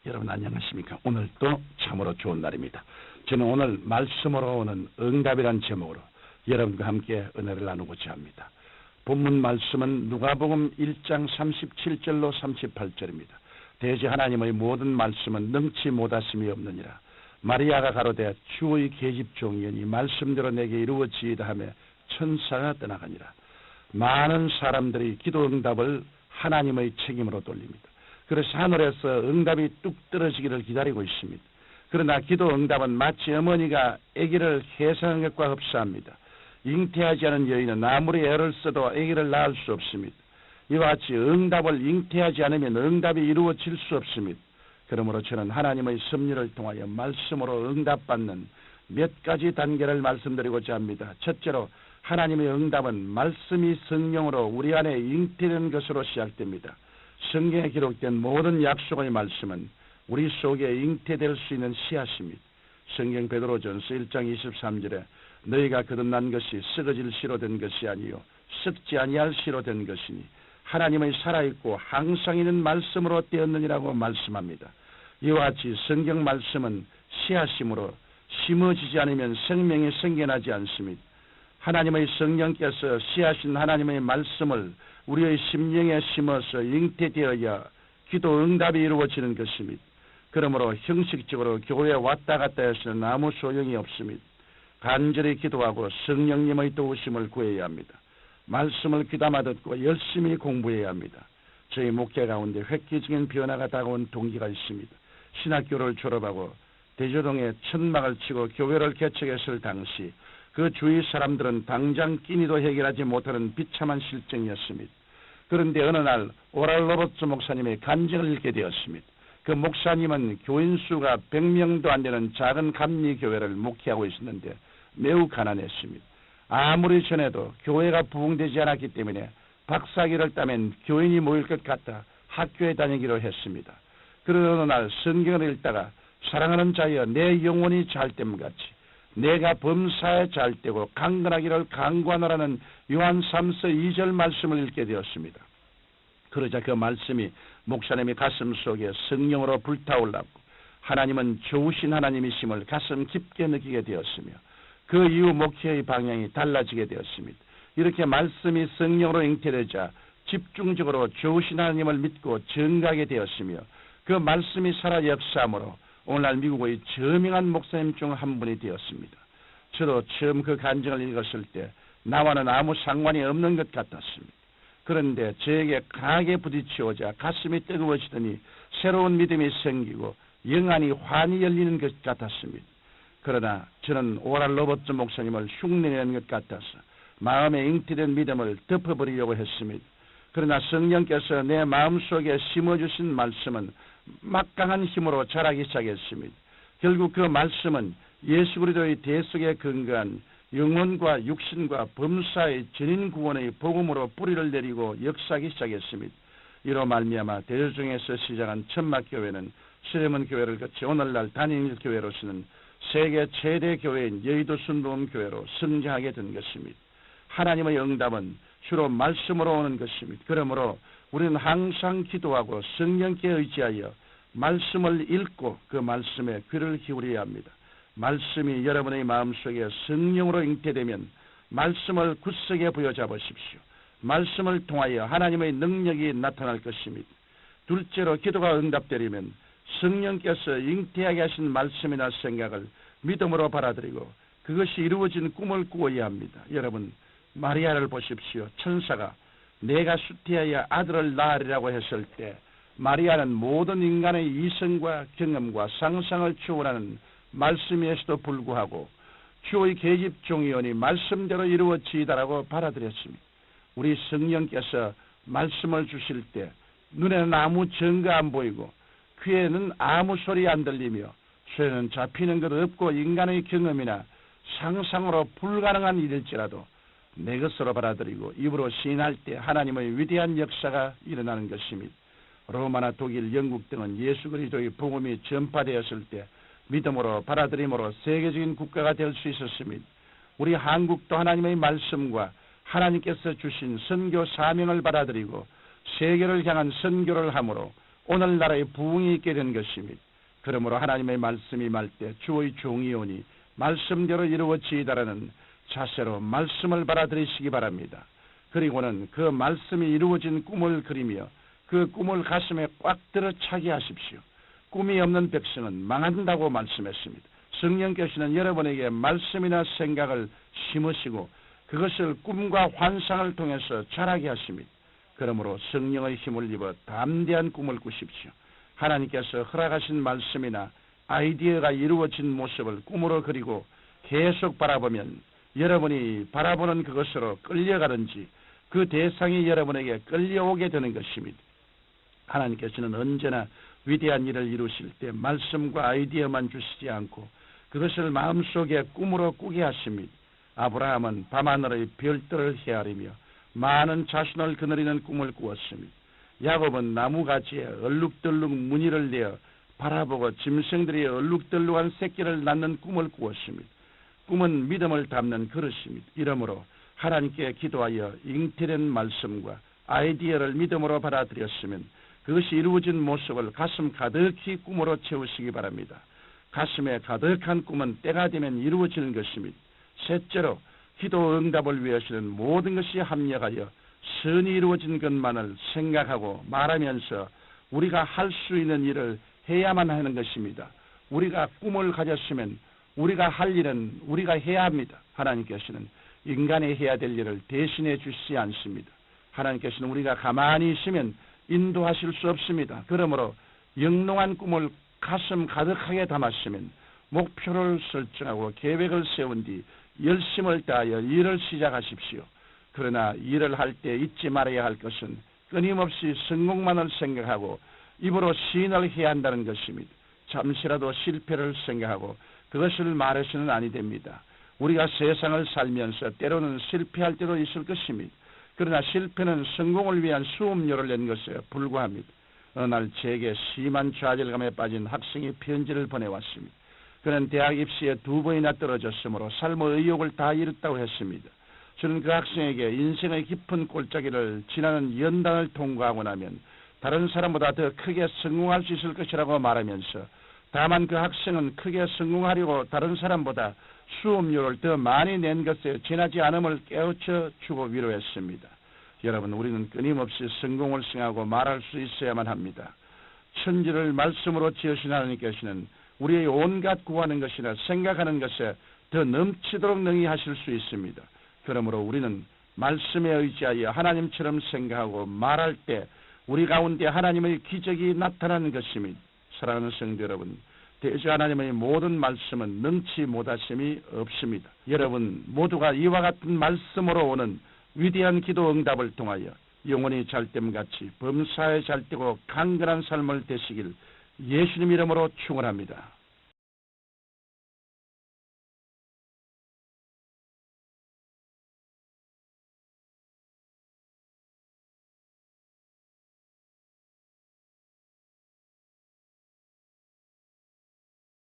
여러분 안녕하십니까? 오늘도 참으로 좋은 날입니다. 저는 오늘 말씀으로 오는 응답이란 제목으로 여러분과 함께 은혜를 나누고자 합니다. 본문 말씀은 누가복음 1장 37절로 38절입니다. 대지 하나님의 모든 말씀은 능치 못하심이 없느니라. 마리아가 가로되 주의 계집종이니 말씀대로 내게 이루어지이다 하며 천사가 떠나가니라. 많은 사람들이 기도 응답을 하나님의 책임으로 돌립니다. 그래서 하늘에서 응답이 뚝 떨어지기를 기다리고 있습니다. 그러나 기도 응답은 마치 어머니가 아기를 해산한 것과 흡사합니다. 잉태하지 않은 여인은 아무리 애를 써도 아기를 낳을 수 없습니다. 이와 같이 응답을 잉태하지 않으면 응답이 이루어질 수 없습니다. 그러므로 저는 하나님의 섭리를 통하여 말씀으로 응답받는 몇 가지 단계를 말씀드리고자 합니다. 첫째로 하나님의 응답은 말씀이 성령으로 우리 안에 잉태된 것으로 시작됩니다. 성경에 기록된 모든 약속의 말씀은 우리 속에 잉태될 수 있는 씨앗입니다. 성경 베드로전서 1장 23절에 너희가 거듭난 것이 썩어질 씨로 된 것이 아니요 썩지 아니할 씨로 된 것이니 하나님의 살아있고 항상 있는 말씀으로 되었느니라고 말씀합니다. 이와 같이 성경 말씀은 씨앗이므로 심어지지 않으면 생명이 생겨나지 않습니다. 하나님의 성령께서 씨앗인 하나님의 말씀을 우리의 심령에 심어서 잉태되어야 기도 응답이 이루어지는 것입니다. 그러므로 형식적으로 교회에 왔다 갔다 해서는 아무 소용이 없습니다. 간절히 기도하고 성령님의 도우심을 구해야 합니다. 말씀을 귀담아 듣고 열심히 공부해야 합니다. 저희 목회 가운데 획기적인 변화가 다가온 동기가 있습니다. 신학교를 졸업하고 대저동에 천막을 치고 교회를 개척했을 당시 그 주위 사람들은 당장 끼니도 해결하지 못하는 비참한 실정이었습니다. 그런데 어느 날 오랄 로버츠 목사님의 간증을 읽게 되었습니다. 그 목사님은 교인 수가 100명도 안 되는 작은 감리교회를 목회하고 있었는데 매우 가난했습니다. 아무리 전에도 교회가 부흥되지 않았기 때문에 박사학위를 따면 교인이 모일 것 같아 학교에 다니기로 했습니다. 그러던 어느 날 성경을 읽다가 사랑하는 자여 내 영혼이 잘됨 같이 내가 범사에 잘되고 강건하기를 강구하노라는 요한 3서 2절 말씀을 읽게 되었습니다. 그러자 그 말씀이 목사님의 가슴 속에 성령으로 불타올랐고 하나님은 좋으신 하나님이심을 가슴 깊게 느끼게 되었으며 그 이후 목회의 방향이 달라지게 되었습니다. 이렇게 말씀이 성령으로 잉태되자 집중적으로 좋으신 하나님을 믿고 증거하게 되었으며 그 말씀이 살아 역사함으로 오늘날 미국의 저명한 목사님 중 한 분이 되었습니다. 저도 처음 그 간증을 읽었을 때 나와는 아무 상관이 없는 것 같았습니다. 그런데 저에게 강하게 부딪히오자 가슴이 뜨거워지더니 새로운 믿음이 생기고 영안이 환히 열리는 것 같았습니다. 그러나 저는 오랄 로버츠 목사님을 흉내내는 것 같아서 마음에 잉태된 믿음을 덮어버리려고 했습니다. 그러나 성령께서 내 마음속에 심어주신 말씀은 막강한 힘으로 자라기 시작했습니다. 결국 그 말씀은 예수 그리스도의 대속에 근거한 영혼과 육신과 범사의 전인 구원의 복음으로 뿌리를 내리고 역사하기 시작했습니다. 이로 말미암아 대저중에서 시작한 천막교회는 서대문 교회를 거쳐 오늘날 단임교회로서는 세계 최대 교회인 여의도 순복음교회로 성장하게 된 것입니다. 하나님의 응답은 주로 말씀으로 오는 것입니다. 그러므로 우리는 항상 기도하고 성령께 의지하여 말씀을 읽고 그 말씀에 귀를 기울여야 합니다. 말씀이 여러분의 마음속에 성령으로 잉태되면 말씀을 굳세게 부여잡으십시오. 말씀을 통하여 하나님의 능력이 나타날 것입니다. 둘째로 기도가 응답되려면 성령께서 잉태하게 하신 말씀이나 생각을 믿음으로 받아들이고 그것이 이루어진 꿈을 꾸어야 합니다. 여러분 마리아를 보십시오. 천사가 내가 수태하여 아들을 낳으리라고 했을 때 마리아는 모든 인간의 이성과 경험과 상상을 초월하는 말씀에서도 불구하고 주의 계집종이오니 말씀대로 이루어지이다라고 받아들였습니다. 우리 성령께서 말씀을 주실 때 눈에는 아무 증거 안 보이고 귀에는 아무 소리 안 들리며 손에는 잡히는 것 없고 인간의 경험이나 상상으로 불가능한 일일지라도 내 것으로 받아들이고 입으로 시인할 때 하나님의 위대한 역사가 일어나는 것입니다. 로마나 독일, 영국 등은 예수 그리스도의 복음이 전파되었을 때 믿음으로 받아들임으로 세계적인 국가가 될 수 있었습니다. 우리 한국도 하나님의 말씀과 하나님께서 주신 선교 사명을 받아들이고 세계를 향한 선교를 함으로 오늘날의 부흥이 있게 된 것입니다. 그러므로 하나님의 말씀이 말 때 주의 종이 오니 말씀대로 이루어지이다라는 자세로 말씀을 받아들이시기 바랍니다. 그리고는 그 말씀이 이루어진 꿈을 그리며 그 꿈을 가슴에 꽉 들어 차게 하십시오. 꿈이 없는 백성은 망한다고 말씀했습니다. 성령께서는 여러분에게 말씀이나 생각을 심으시고 그것을 꿈과 환상을 통해서 자라게 하십니다. 그러므로 성령의 힘을 입어 담대한 꿈을 꾸십시오. 하나님께서 허락하신 말씀이나 아이디어가 이루어진 모습을 꿈으로 그리고 계속 바라보면 여러분이 바라보는 그것으로 끌려가든지 그 대상이 여러분에게 끌려오게 되는 것입니다. 하나님께서는 언제나 위대한 일을 이루실 때 말씀과 아이디어만 주시지 않고 그것을 마음속에 꿈으로 꾸게 하십니다. 아브라함은 밤하늘의 별들을 헤아리며 많은 자손을 거느리는 꿈을 꾸었습니다. 야곱은 나무가지에 얼룩덜룩 무늬를 내어 바라보고 짐승들이 얼룩덜룩한 새끼를 낳는 꿈을 꾸었습니다. 꿈은 믿음을 담는 그릇입니다. 이러므로 하나님께 기도하여 잉태된 말씀과 아이디어를 믿음으로 받아들였으면 그것이 이루어진 모습을 가슴 가득히 꿈으로 채우시기 바랍니다. 가슴에 가득한 꿈은 때가 되면 이루어지는 것입니다. 셋째로 기도 응답을 위하시는 모든 것이 합력하여 선이 이루어진 것만을 생각하고 말하면서 우리가 할 수 있는 일을 해야만 하는 것입니다. 우리가 꿈을 가졌으면 우리가 할 일은 우리가 해야 합니다. 하나님께서는 인간이 해야 될 일을 대신해 주시지 않습니다. 하나님께서는 우리가 가만히 있으면 인도하실 수 없습니다. 그러므로 영롱한 꿈을 가슴 가득하게 담았으면 목표를 설정하고 계획을 세운 뒤 열심을 다하여 일을 시작하십시오. 그러나 일을 할 때 잊지 말아야 할 것은 끊임없이 성공만을 생각하고 입으로 시인을 해야 한다는 것입니다. 잠시라도 실패를 생각하고 그것을 말해서는 아니 됩니다. 우리가 세상을 살면서 때로는 실패할 때도 있을 것입니다. 그러나 실패는 성공을 위한 수업료를 낸 것에 불과합니다. 어느 날 제게 심한 좌절감에 빠진 학생이 편지를 보내왔습니다. 그는 대학 입시에 2번이나 떨어졌으므로 삶의 의욕을 다 잃었다고 했습니다. 저는 그 학생에게 인생의 깊은 골짜기를 지나는 연단을 통과하고 나면 다른 사람보다 더 크게 성공할 수 있을 것이라고 말하면서 다만 그 학생은 크게 성공하려고 다른 사람보다 수업료를 더 많이 낸 것에 지나지 않음을 깨우쳐 주고 위로했습니다. 여러분, 우리는 끊임없이 성공을 생각하고 말할 수 있어야만 합니다. 천지를 말씀으로 지으신 하나님께서는 우리의 온갖 구하는 것이나 생각하는 것에 더 넘치도록 능히 하실 수 있습니다. 그러므로 우리는 말씀에 의지하여 하나님처럼 생각하고 말할 때 우리 가운데 하나님의 기적이 나타나는 것입니다. 사랑하는 성도 여러분, 대저 하나님의 모든 말씀은 능치 못하심이 없습니다. 여러분 모두가 이와 같은 말씀으로 오는 위대한 기도 응답을 통하여 영원히 잘됨같이 범사에 잘되고 강건한 삶을 되시길 예수님 이름으로 축원합니다.